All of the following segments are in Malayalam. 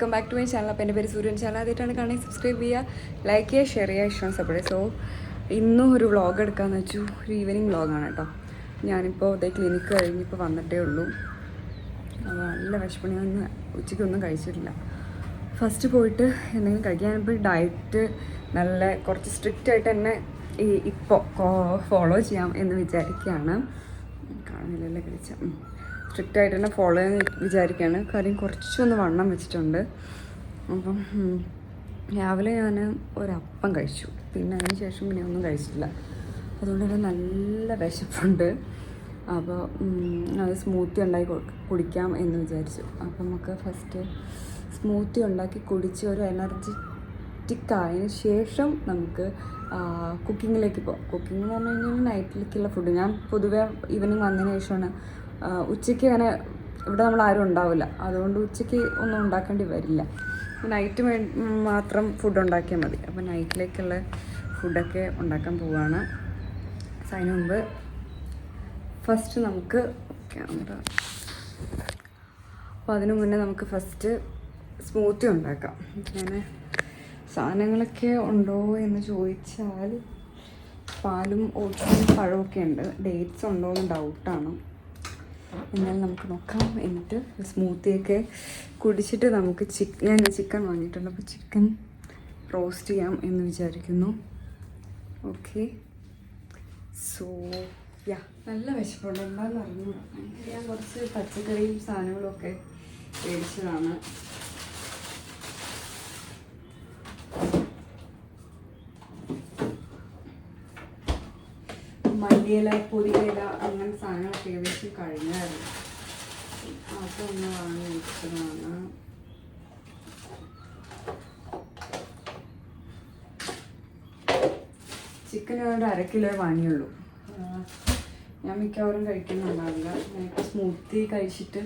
Welcome back to my channel. അപ്പോൾ എൻ്റെ പേര് സൂര്യൻ. ചാനൽ ആദ്യമായിട്ടാണ് കാണുന്നത്, സബ്സ്ക്രൈബ് ചെയ്യുക, ലൈക്ക് ചെയ്യുക, ഷെയർ ചെയ്യുക, ഇഷ്ടം സപ്പോർട്ട്. സോ ഇന്നും ഒരു വ്ളോഗ് എടുക്കാമെന്ന് വെച്ചു. ഒരു ഈവനിങ് വ്ളോഗാണ് കേട്ടോ. ഞാനിപ്പോൾ ഇതേ ക്ലിനിക്ക് കഴിഞ്ഞിപ്പോൾ വന്നിട്ടേ ഉള്ളൂ. അപ്പോൾ നല്ല വിശപ്പണി, ഉച്ചയ്ക്കൊന്നും കഴിച്ചിട്ടില്ല. ഫസ്റ്റ് പോയിട്ട് എന്തെങ്കിലും കഴിക്കാനിപ്പോൾ ഡയറ്റ് നല്ല കുറച്ച് സ്ട്രിക്റ്റ് ആയിട്ട് തന്നെ ഇപ്പോൾ ഫോളോ ചെയ്യാം എന്ന് വിചാരിക്കുകയാണ്. കാണുന്നില്ലല്ലേ കഴിച്ച സ്ട്രിക്റ്റ് ആയിട്ട് തന്നെ ഫോളോ ചെയ്യാൻ വിചാരിക്കുകയാണ്. കാര്യം കുറച്ചൊന്ന് വണ്ണം വെച്ചിട്ടുണ്ട്. അപ്പം രാവിലെ ഞാൻ ഒരപ്പം കഴിച്ചു, പിന്നെ അതിന് ശേഷം പിന്നെ ഒന്നും കഴിച്ചില്ല. അതുകൊണ്ട് തന്നെ നല്ല വിശപ്പുണ്ട്. അപ്പോൾ അത് സ്മൂത്തി ഉണ്ടാക്കി കുടിക്കാം എന്ന് വിചാരിച്ചു. അപ്പം നമുക്ക് ഫസ്റ്റ് സ്മൂത്തി ഉണ്ടാക്കി കുടിച്ച് ഒരു എനർജറ്റിക് ആയതിന് ശേഷം നമുക്ക് കുക്കിങ്ങിലേക്ക് പോകാം. കുക്കിംഗ് എന്ന് പറഞ്ഞു കഴിഞ്ഞാൽ നൈറ്റിലേക്കുള്ള ഫുഡ്. ഞാൻ പൊതുവേ ഈവനിങ് വന്നതിന് ശേഷമാണ് ഉച്ചയ്ക്ക് അങ്ങനെ ഇവിടെ നമ്മൾ ആരും ഉണ്ടാവില്ല, അതുകൊണ്ട് ഉച്ചയ്ക്ക് ഒന്നും ഉണ്ടാക്കേണ്ടി വരില്ല. നൈറ്റ് മാത്രം ഫുഡ് ഉണ്ടാക്കിയാൽ മതി. അപ്പോൾ നൈറ്റിലേക്കുള്ള ഫുഡൊക്കെ ഉണ്ടാക്കാൻ പോവുകയാണ്. അതിന് മുമ്പ് ഫസ്റ്റ് നമുക്ക് ക്യാമറ അപ്പോൾ അതിനു മുന്നേ നമുക്ക് ഫസ്റ്റ് സ്മൂത്തി ഉണ്ടാക്കാം. ഞാൻ സാധനങ്ങളൊക്കെ ഉണ്ടോ എന്ന് ചോദിച്ചാൽ പാലും ഓട്സും പഴമൊക്കെ ഉണ്ട്. ഡേറ്റ്സ് ഉണ്ടോ എന്ന് ഡൗട്ടാണ്. എന്നാൽ നമുക്ക് നോക്കാം. എന്നിട്ട് സ്മൂത്തിയൊക്കെ കുടിച്ചിട്ട് നമുക്ക് ഞാൻ ചിക്കൻ വാങ്ങിയിട്ടുണ്ട്, അപ്പോൾ ചിക്കൻ റോസ്റ്റ് ചെയ്യാം എന്ന് വിചാരിക്കുന്നു. ഓക്കെ, സോ യാ, നല്ല വിശപ്പുണ്ട്. എന്താണെന്ന് അറിഞ്ഞു. ഞാൻ കുറച്ച് പച്ചക്കറിയും സാധനങ്ങളും ഒക്കെ മേടിച്ചതാണ്. മല്ലിയില, പൊടിയില, അങ്ങനെ സാധനങ്ങളൊക്കെ ഏകദേശം കഴിഞ്ഞായിരുന്നു. അതൊന്ന് വാങ്ങി വെച്ചതാണ്. ചിക്കൻ ഒരു 1/2 കിലോ വാങ്ങിയുള്ളൂ. ഞാൻ മിക്കവാറും കഴിക്കുന്നുണ്ടാവില്ല. ഞാനിപ്പോൾ സ്മൂത്തി കഴിച്ചിട്ട്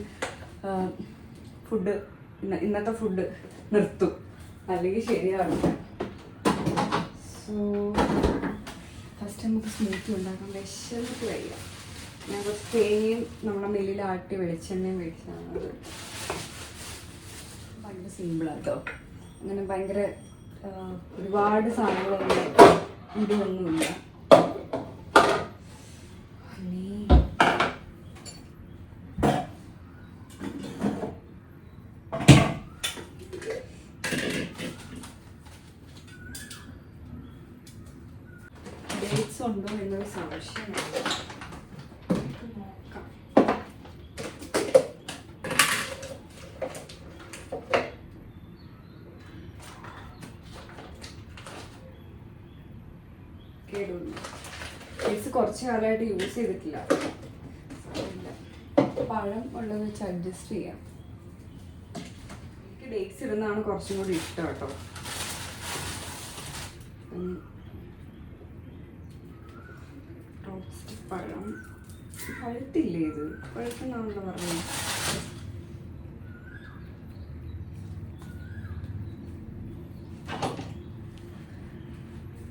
ഇന്നത്തെ ഫുഡ് നിർത്തും, അല്ലെങ്കിൽ ശരിയാവില്ല. സോ ഫസ്റ്റ് നമുക്ക് സ്മൂത്തി ഉണ്ടാക്കാം. വിശന്നിട്ട് കഴിയാം. ഞാൻ കുറച്ച് തേങ്ങയും നമ്മുടെ മില്ലിലാട്ടി വെളിച്ചെണ്ണയും മേടിച്ചതാണ്. അത് ഭയങ്കര സിമ്പിളാണ് കേട്ടോ. അങ്ങനെ ഭയങ്കര ഒരുപാട് സാധനങ്ങളൊന്നും ഇതൊന്നുമില്ല. ഡേറ്റ്സ് ഉണ്ടോ എന്നൊരു സംശയമാണ്. നോക്കാം. കേടുന്നു. ഡേറ്റ്സ് കുറച്ച് കാലമായിട്ട് യൂസ് ചെയ്തിട്ടില്ല. പഴം ഉള്ളത് വെച്ച് അഡ്ജസ്റ്റ് ചെയ്യാം. എനിക്ക് ഡേറ്റ്സ് ഇടുന്നതാണ് കുറച്ചും കൂടി ഇഷ്ടം കേട്ടോ. പഴം പഴുത്തില്ലേ? ഇത് പഴുത്തെന്നാണല്ലോ പറഞ്ഞത്.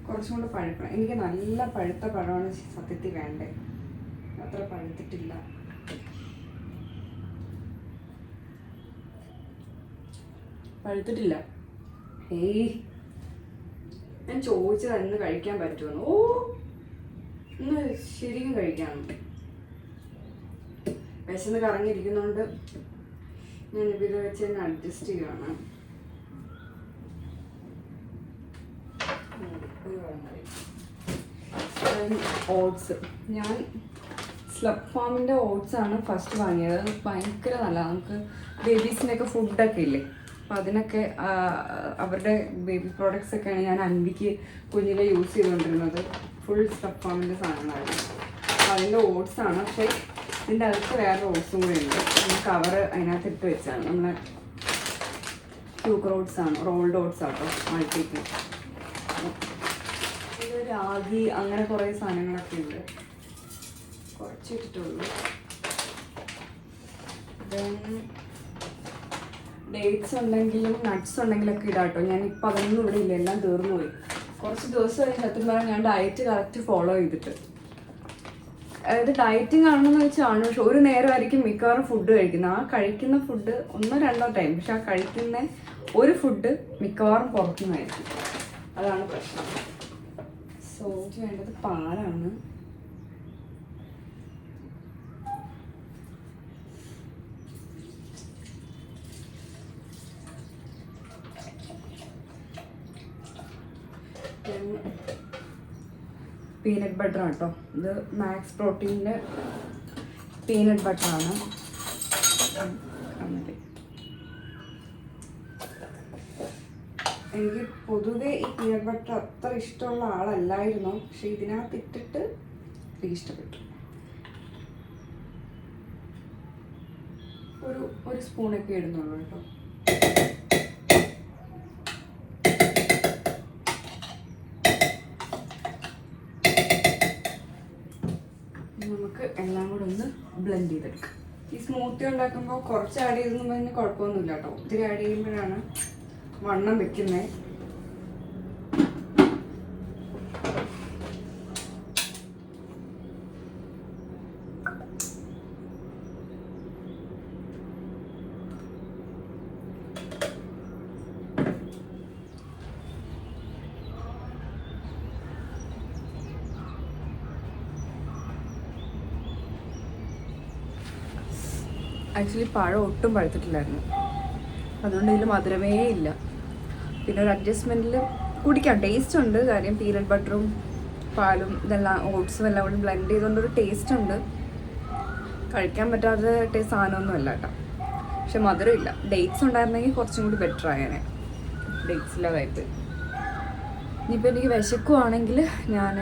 കുറച്ചും കൂടെ പഴുക്കണം. എനിക്ക് നല്ല പഴുത്ത പഴമാണ് സത്യത്തിൽ വേണ്ടേ. അത്ര പഴുത്തിട്ടില്ല. ഏയ്, ഞാൻ ചോദിച്ചത് അന്ന് കഴിക്കാൻ പറ്റുമെന്ന്. ഓ, ഇന്ന് ശരിക്കും കഴിക്കണം. വിശന്ന് കറങ്ങിയിരിക്കുന്നതുകൊണ്ട് ഞാനിപ്പോൾ ഇത് വെച്ച് തന്നെ അഡ്ജസ്റ്റ് ചെയ്യുകയാണ്. ഓട്സ്, ഞാൻ സ്ലബ് ഫാമിൻ്റെ ഓട്സാണ് ഫസ്റ്റ് വാങ്ങിയത്. അത് ഭയങ്കര നല്ലതാണ്. നമുക്ക് ബേബീസിൻ്റെയൊക്കെ ഫുഡൊക്കെ ഇല്ലേ, അപ്പോൾ അതിനൊക്കെ അവരുടെ ബേബി പ്രോഡക്റ്റ്സ് ഒക്കെയാണ് ഞാൻ അൻവിക്ക് കുഞ്ഞിലെ യൂസ് ചെയ്തുകൊണ്ടിരുന്നത്. ഫുൾ സ്ലബ് ഫാമിൻ്റെ സാധനങ്ങളായിരുന്നു. അപ്പോൾ അതിൻ്റെ ഓട്സാണ്. പക്ഷേ ഇതിൻ്റെ അകത്ത് വേറെ ഓട്സും കൂടെ ഉണ്ട്. കവറ് അതിനകത്ത് ഇട്ട് വെച്ചാണ്. നമ്മളെ ക്യൂക്കർ ഓട്സാണ്, റോൾഡ് ഓട്സ് ആട്ടോ, മൾട്ടിക്ക്. ഇത് രാഗി, അങ്ങനെ കുറേ സാധനങ്ങളൊക്കെ ഉണ്ട്. കുറച്ചിട്ടുള്ളൂ. ഡേറ്റ്സ് ഉണ്ടെങ്കിലും നട്ട്സ് ഉണ്ടെങ്കിലൊക്കെ ഇടാട്ടോ. ഞാനിപ്പോൾ അതൊന്നും ഇവിടെ ഇല്ല, എല്ലാം തീർന്നു പോയി. കുറച്ച് ദിവസമായി സത്യം പറഞ്ഞാൽ ഞാൻ ഡയറ്റ് കറക്റ്റ് ഫോളോ ചെയ്തിട്ട്. അതായത് ഡയറ്റിങ് ആണെന്ന് വെച്ചാണ്, പക്ഷെ ഒരു നേരമായിരിക്കും മിക്കവാറും ഫുഡ് കഴിക്കുന്നത്. ആ കഴിക്കുന്ന ഫുഡ് 1-2 ടൈം, പക്ഷെ ആ കഴിക്കുന്ന ഒരു ഫുഡ് മിക്കവാറും പുറത്തുനിന്നായിരിക്കും. അതാണ് പ്രശ്നം. സോ വേണ്ടത് പാലാണ്. പീനട്ട് ബട്ടറാണ് കേട്ടോ. ഇത് മാക്സ് പ്രോട്ടീൻ്റെ പീനട്ട് ബട്ടറാണ്. എനിക്ക് പൊതുവെ ഈ പീനട്ട് ബട്ടർ അത്ര ഇഷ്ടമുള്ള ആളല്ലായിരുന്നു, പക്ഷെ ഇതിനകത്ത് ഇട്ടിട്ട് എനിക്ക് ഇഷ്ടപ്പെട്ടു. ഒരു സ്പൂണൊക്കെ ഇടുന്നുള്ളൂ കേട്ടോ. നമുക്ക് എല്ലാം കൂടെ ഒന്ന് ബ്ലെൻഡ് ചെയ്തെടുക്കാം. ഈ സ്മൂത്തി ഉണ്ടാക്കുമ്പോൾ കുറച്ച് ആഡ് ചെയ്തെന്ന് പറഞ്ഞാൽ കുഴപ്പമൊന്നുമില്ല കേട്ടോ. ഒത്തിരി ആഡ് ചെയ്യുമ്പോഴാണ് വണ്ണം വെക്കുന്നത്. ആക്ച്വലി പഴം ഒട്ടും പഴുത്തിട്ടില്ലായിരുന്നു, അതുകൊണ്ട് ഇതിൽ മധുരമേ ഇല്ല. പിന്നെ ഒരു അഡ്ജസ്റ്റ്മെൻറ്റിൽ കുടിക്കാം, ടേസ്റ്റ് ഉണ്ട്. കാര്യം പീനട്ട് ബട്ടറും പാലും ഇതെല്ലാം ഓട്സും എല്ലാം കൂടി ബ്ലെൻഡ് ചെയ്തുകൊണ്ടൊരു ടേസ്റ്റ് ഉണ്ട്. കഴിക്കാൻ പറ്റാത്ത സാധനമൊന്നും അല്ല കേട്ടോ. പക്ഷെ മധുരം ഇല്ല. ഡേറ്റ്സ് ഉണ്ടായിരുന്നെങ്കിൽ കുറച്ചും കൂടി ബെറ്റർ ആയേനെ. ഡേറ്റ്സ് ഇല്ലാതായിട്ട്. ഇനിയിപ്പോൾ എനിക്ക് വിശക്കുവാണെങ്കിൽ ഞാൻ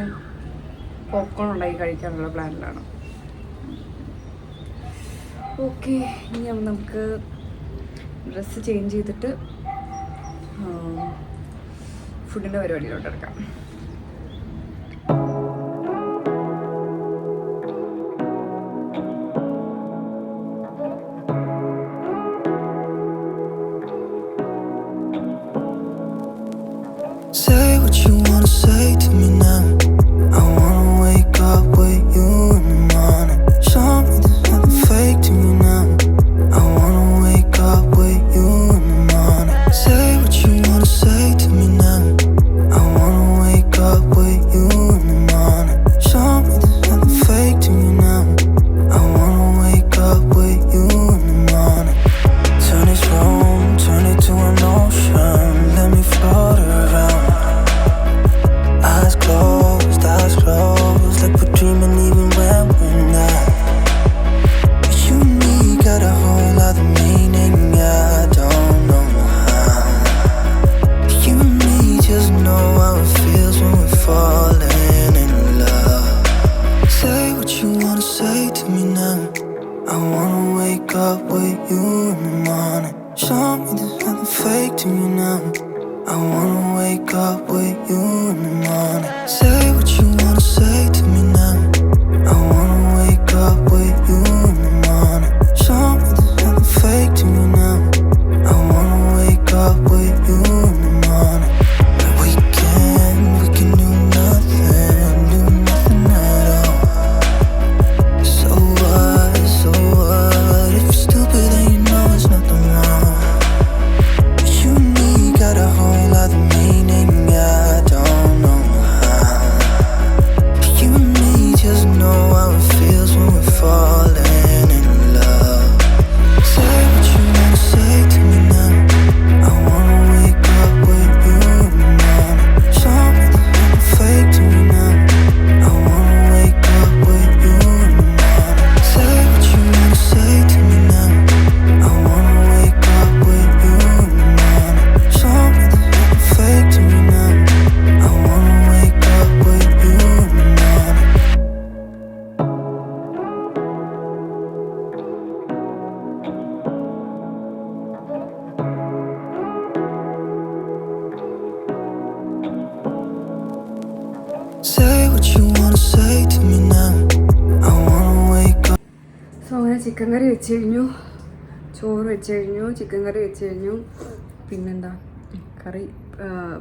പോപ്കോൺ ഉണ്ടാക്കി കഴിക്കാനുള്ള പ്ലാനിലാണ്. ഓക്കെ, ഇനി നമുക്ക് ഡ്രസ്സ് ചേഞ്ച് ചെയ്തിട്ട് ഫുഡിൻ്റെ പരിപാടിയിലോട്ട് എടുക്കാം. Say what you wanna say to me now. I wanna wake up with you in the morning. Show me there's nothing fake to me now. I wanna wake up with you in the morning. Say what you wanna say to me now. I wanna wake up with you in the morning. Show me there's nothing fake to me now. I wanna wake up with you in the morning. Turn this room, turn it to an ocean. Let me float around. Eyes closed, like we're dreaming even when we're not. You and me got a whole other meaning, I don't know how. You and me just know how it feels when we're falling in love. Say what you wanna say to me now. I wanna wake up with you in the morning. Show me there's nothing fake to me now. I wanna wake up with you in the morning. Say what you wanna say to me now. I wanna wake up with you in the morning. Show me there's nothing fake to me now. I wanna wake up with you in the morning. We can do nothing at all. So what, if you're stupid then you know there's nothing wrong. You and me got a whole other meaning, I don't know how. You and me just know how it feels when we're falling in love. Say what you wanna say to me now. I wanna wake up with you in the morning. Show me there's nothing fake to me now. I wanna wake up with you in the morning. Say what you wanna say to me now. I wanna wake up with you in the morning. Show me there's nothing fake to me now. I wanna wake up with you in the morning. Say what you wanna say to me now. I wanna wake up. So അങ്ങനെ ചിക്കൻ കറി വെച്ച് കഴിഞ്ഞു, ചോറ് വെച്ച് കഴിഞ്ഞു, ചിക്കൻ കറി വെച്ച് കഴിഞ്ഞു. പിന്നെന്താ, കറി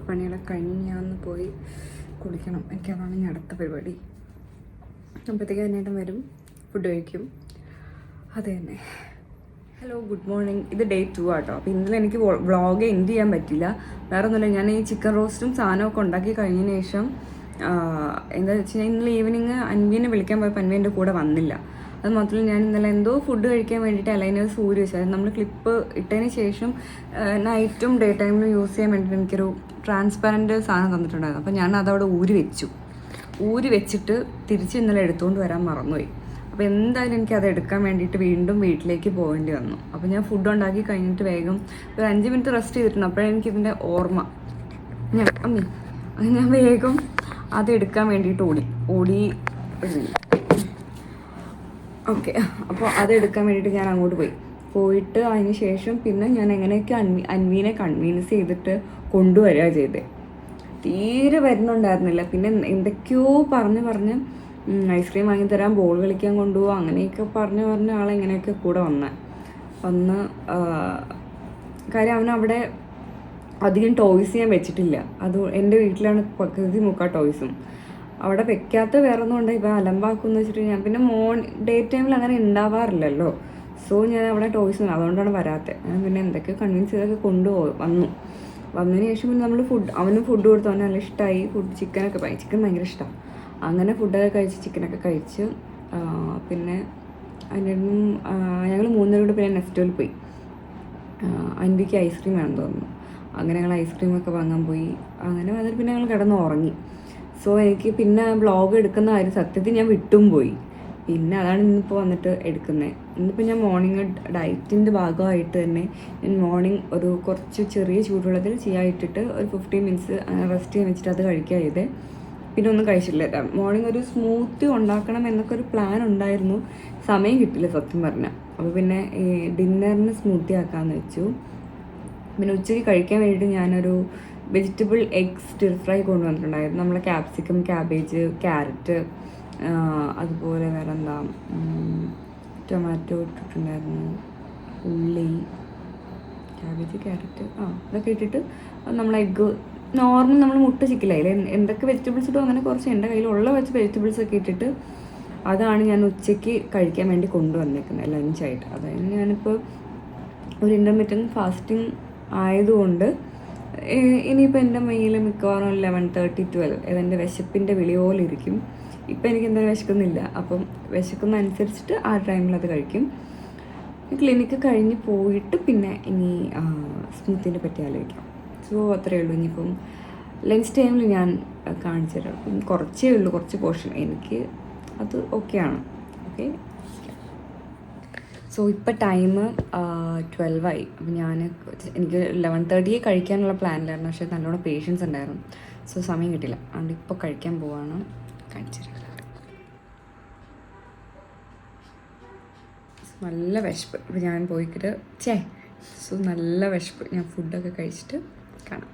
പണികളൊക്കെ കഴിഞ്ഞ് ഞാൻ ഒന്ന് പോയി കുളിക്കണം. എനിക്കതാണ് ഇനി അടുത്ത പരിപാടി. അപ്പോഴത്തേക്ക് എന്നേട്ടം വരും, ഫുഡ് കഴിക്കും. അത് തന്നെ. Hello good morning. ഇത് ഡേ 2 ആട്ടോ. അപ്പോൾ ഇന്നലെ എനിക്ക് വ്ളോഗ് എൻഡ് ചെയ്യാൻ പറ്റില്ല. വേറെ ഒന്നുമില്ല, ഞാൻ ഈ ചിക്കൻ റോസ്റ്റും സാധനമൊക്കെ ഉണ്ടാക്കി കഴിഞ്ഞതിന് ശേഷം എന്താ വെച്ച് കഴിഞ്ഞാൽ ഇന്നലെ ഈവനിങ് അൻവീനെ വിളിക്കാൻ പോയപ്പോൾ അൻവി എൻ്റെ കൂടെ വന്നില്ല. അത് മാത്രമല്ല, ഞാൻ ഇന്നലെ എന്തോ ഫുഡ് കഴിക്കാൻ വേണ്ടിയിട്ട് അലൈനേഴ്സ് ഊരി വെച്ചാൽ നമ്മൾ ക്ലിപ്പ് ഇട്ടതിന് ശേഷം നൈറ്റും ഡേ ടൈമിലും യൂസ് ചെയ്യാൻ വേണ്ടിയിട്ട് എനിക്കൊരു ട്രാൻസ്പെറൻറ്റ് സാധനം തന്നിട്ടുണ്ടായിരുന്നു. അപ്പോൾ ഞാൻ അതവിടെ ഊരി വെച്ചിട്ട് തിരിച്ച് ഇന്നലെ എടുത്തുകൊണ്ട് വരാൻ മറന്നുപോയി. അപ്പോൾ എന്തായാലും എനിക്കത് എടുക്കാൻ വേണ്ടിയിട്ട് വീണ്ടും വീട്ടിലേക്ക് പോകേണ്ടി വന്നു. അപ്പോൾ ഞാൻ ഫുഡ് ഉണ്ടാക്കി കഴിഞ്ഞിട്ട് വേഗം ഒരു 5 മിനിറ്റ് റെസ്റ്റ് ചെയ്തിട്ടുണ്ട്. അപ്പോഴെനിക്കിതിൻ്റെ ഓർമ്മ ഞാൻ വേഗം അത് എടുക്കാൻ വേണ്ടിയിട്ട് ഓടി ഓക്കെ. അപ്പോൾ അതെടുക്കാൻ വേണ്ടിയിട്ട് ഞാൻ അങ്ങോട്ട് പോയിട്ട് അതിന് ശേഷം പിന്നെ ഞാൻ എങ്ങനെയൊക്കെ അൻവീനെ കൺവീൻസ് ചെയ്തിട്ട് കൊണ്ടുവരിക ചെയ്തേ. തീരെ വരുന്നുണ്ടായിരുന്നില്ല. പിന്നെ എന്തൊക്കെയോ പറഞ്ഞ് ഐസ്ക്രീം വാങ്ങിത്തരാൻ, ബോൾ കളിക്കാൻ കൊണ്ടുപോകും, അങ്ങനെയൊക്കെ പറഞ്ഞ് ആളെങ്ങനെയൊക്കെ കൂടെ വന്ന് കാര്യം അവനവിടെ അധികം ടോയ്സ് ഞാൻ വെച്ചിട്ടില്ല. അത് എൻ്റെ വീട്ടിലാണ് പകുതി മുക്കാ ടോയ്സും. അവിടെ വെക്കാത്ത വേറെ ഒന്നും ഉണ്ട്, ഇപ്പം അലമ്പാക്കുമെന്ന് വെച്ചിട്ട് ഞാൻ പിന്നെ ഡേ ടൈമിൽ അങ്ങനെ ഉണ്ടാവാറില്ലല്ലോ. സോ ഞാൻ അവിടെ ടോയ്സ് അതുകൊണ്ടാണ് വരാത്തത്. ഞാൻ പിന്നെ എന്തൊക്കെ കൺവിൻസ് ചെയ്തൊക്കെ വന്നതിന് ശേഷം പിന്നെ നമ്മൾ അവനും ഫുഡ് കൊടുത്തു. അവന് നല്ല ഇഷ്ടമായി ചിക്കൻ ഭയങ്കര ഇഷ്ടമാണ്. അങ്ങനെ ഫുഡൊക്കെ കഴിച്ച് ചിക്കനൊക്കെ കഴിച്ച് പിന്നെ അതിൻ്റെ ഞങ്ങൾ 3 പേരും കൂടെ പിന്നെ നെസ്റ്റോയിൽ പോയി. അൻവിക്ക് ഐസ്ക്രീം വേണമെന്ന് തോന്നുന്നു. അങ്ങനെ ഞങ്ങൾ ഐസ്ക്രീമൊക്കെ വാങ്ങാൻ പോയി. അങ്ങനെ അതിൽ പിന്നെ ഞങ്ങൾ കിടന്ന് ഉറങ്ങി. സോ എനിക്ക് പിന്നെ വ്ളോഗ് എടുക്കുന്ന കാര്യം സത്യത്തിൽ ഞാൻ വിട്ടും പോയി. പിന്നെ അതാണ് ഇന്നിപ്പോൾ വന്നിട്ട് എടുക്കുന്നത്. ഇന്നിപ്പോൾ ഞാൻ മോർണിംഗ് ഡയറ്റിൻ്റെ ഭാഗമായിട്ട് തന്നെ ഞാൻ മോർണിംഗ് ഒരു കുറച്ച് ചെറിയ ചൂടുവെള്ളത്തിൽ ഇട്ടിട്ട് ഒരു 15 മിനിറ്റ്സ് റെസ്റ്റ് ചെയ്യാൻ വെച്ചിട്ട് അത് കഴിക്കുക ചെയ്തേ. പിന്നെ ഒന്നും കഴിച്ചിട്ടില്ല. മോർണിംഗ് ഒരു സ്മൂത്തി ഉണ്ടാക്കണം എന്നൊക്കെ ഒരു പ്ലാൻ ഉണ്ടായിരുന്നു. സമയം കിട്ടില്ല സത്യം പറഞ്ഞാൽ. അപ്പോൾ പിന്നെ ഈ ഡിന്നറിന് സ്മൂത്തി ആക്കാമെന്ന് വെച്ചു. പിന്നെ ഉച്ചയ്ക്ക് കഴിക്കാൻ വേണ്ടിയിട്ട് ഞാനൊരു വെജിറ്റബിൾ എഗ് സ്റ്റിർ ഫ്രൈ കൊണ്ടുവന്നിട്ടുണ്ടായിരുന്നു. നമ്മളെ ക്യാപ്സിക്കം, ക്യാബേജ്, ക്യാരറ്റ്, അതുപോലെ വേറെ എന്താ ടൊമാറ്റോ ഇട്ടിട്ടുണ്ടായിരുന്നു, ഉള്ളി, ക്യാബേജ്, ക്യാരറ്റ് ഇതൊക്കെ ഇട്ടിട്ട് നമ്മൾ എഗ്ഗ് നോർമൽ നമ്മൾ മുട്ട ചിക്കലായില്ലേ എന്തൊക്കെ വെജിറ്റബിൾസ് ഇട്ടും അങ്ങനെ കുറച്ച് എൻ്റെ കയ്യിലുള്ള വെജിറ്റബിൾസൊക്കെ ഇട്ടിട്ട് അതാണ് ഞാൻ ഉച്ചയ്ക്ക് കഴിക്കാൻ വേണ്ടി കൊണ്ടുവന്നേക്കുന്നത് ലഞ്ചായിട്ട്. അതായത് ഞാനിപ്പോൾ ഒരു ഇൻ്റർമീഡിയറ്റ് ഫാസ്റ്റിംഗ് ആയതുകൊണ്ട് ഇനിയിപ്പോൾ എൻ്റെ മെയിൽ മിക്കവാറും 11:30, 12 ഇതെൻ്റെ വിശപ്പിൻ്റെ വിളി പോലെ ഇരിക്കും. ഇപ്പം എനിക്ക് എന്തായാലും വിശക്കുന്നില്ല. അപ്പം വിശക്കുന്ന അനുസരിച്ചിട്ട് ആ ടൈമിൽ അത് കഴിക്കും. ക്ലിനിക്ക് കഴിഞ്ഞ് പോയിട്ട് പിന്നെ ഇനി സ്മൂത്തിനെ പറ്റി ആലോചിക്കാം. സോ അത്രയേ ഉള്ളൂ. ഇനിയിപ്പം ലഞ്ച് ടൈമിൽ ഞാൻ കാണിച്ചു തരാം. കുറച്ചേ ഉള്ളൂ, കുറച്ച് പോർഷൻ. എനിക്ക് അത് ഓക്കെയാണ്. ഓക്കെ. സോ ഇപ്പോൾ ടൈം 12 ആയി. അപ്പം എനിക്ക് 11:30 കഴിക്കാനുള്ള പ്ലാനിലായിരുന്നു. പക്ഷേ നല്ലോണം പേഷ്യൻസ് ഉണ്ടായിരുന്നു. സോ സമയം കിട്ടില്ല. അതുകൊണ്ട് ഇപ്പോൾ കഴിക്കാൻ പോവാണ്. കാണിച്ചു തരാം. നല്ല വിശപ്പ്. ഇപ്പോൾ ഞാൻ പോയിക്കിട്ട് സോ നല്ല വിശപ്പ്. ഞാൻ ഫുഡൊക്കെ കഴിച്ചിട്ട് കാണാം.